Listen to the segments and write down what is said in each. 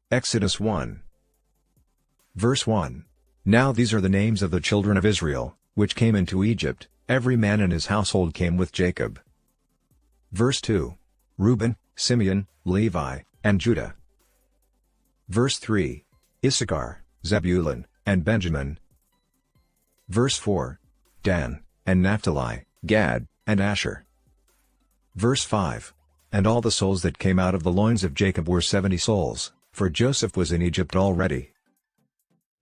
Exodus 1. Verse 1. Now these are the names of the children of Israel, which came into Egypt, every man in his household came with Jacob. Verse 2. Reuben, Simeon, Levi, and Judah. Verse 3. Issachar, Zebulun, and Benjamin. Verse 4. Dan, and Naphtali, Gad, and Asher. Verse 5. And all the souls that came out of the loins of Jacob were 70 souls, for Joseph was in Egypt already.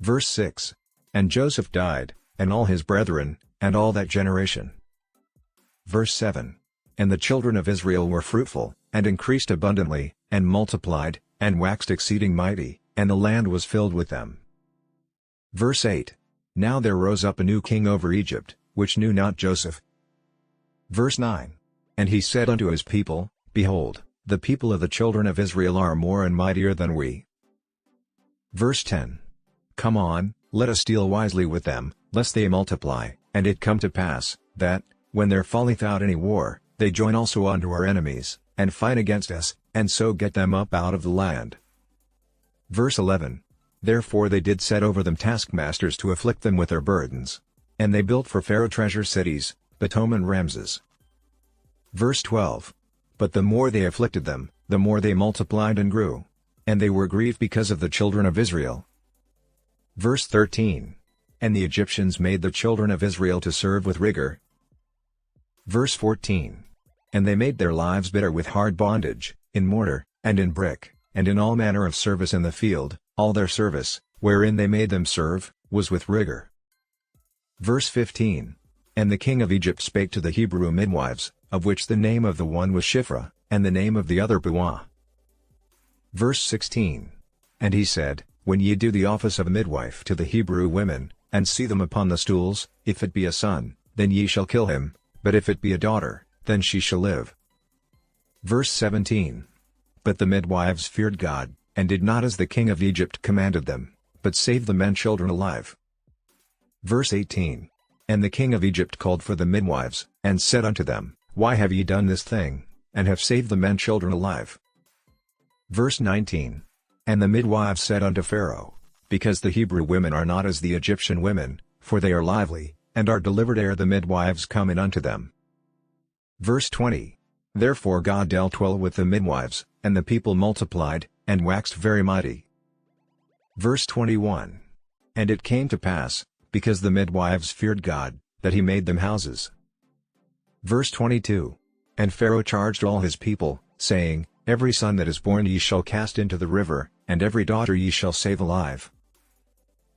Verse 6. And Joseph died, and all his brethren, and all that generation. Verse 7. And the children of Israel were fruitful, and increased abundantly, and multiplied, and waxed exceeding mighty, and the land was filled with them. Verse 8. Now there rose up a new king over Egypt, which knew not Joseph. Verse 9. And he said unto his people, Behold, the people of the children of Israel are more and mightier than we. Verse 10. Come on, let us deal wisely with them, lest they multiply, and it come to pass, that, when there falleth out any war, they join also unto our enemies, and fight against us, and so get them up out of the land. Verse 11. Therefore they did set over them taskmasters to afflict them with their burdens. And they built for Pharaoh treasure cities, Pithom and Ramses. Verse 12. But the more they afflicted them, the more they multiplied and grew. And they were grieved because of the children of Israel. Verse 13. And the Egyptians made the children of Israel to serve with rigor. Verse 14. And they made their lives bitter with hard bondage, in mortar, and in brick, and in all manner of service in the field, all their service, wherein they made them serve, was with rigor. Verse 15. And the king of Egypt spake to the Hebrew midwives, of which the name of the one was Shiphrah, and the name of the other Puah. Verse 16. And he said, When ye do the office of a midwife to the Hebrew women, and see them upon the stools, if it be a son, then ye shall kill him, but if it be a daughter, then she shall live. Verse 17. But the midwives feared God, and did not as the king of Egypt commanded them, but saved the men children alive. Verse 18. And the king of Egypt called for the midwives, and said unto them, Why have ye done this thing, and have saved the men children alive? Verse 19. And the midwives said unto Pharaoh, Because the Hebrew women are not as the Egyptian women, for they are lively, and are delivered ere the midwives come in unto them. Verse 20. Therefore God dealt well with the midwives, and the people multiplied, and waxed very mighty. Verse 21. And it came to pass, because the midwives feared God, that he made them houses. Verse 22. And Pharaoh charged all his people, saying, Every son that is born ye shall cast into the river, and every daughter ye shall save alive.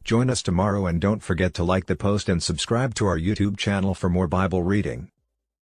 Join us tomorrow and don't forget to like the post and subscribe to our YouTube channel for more Bible reading.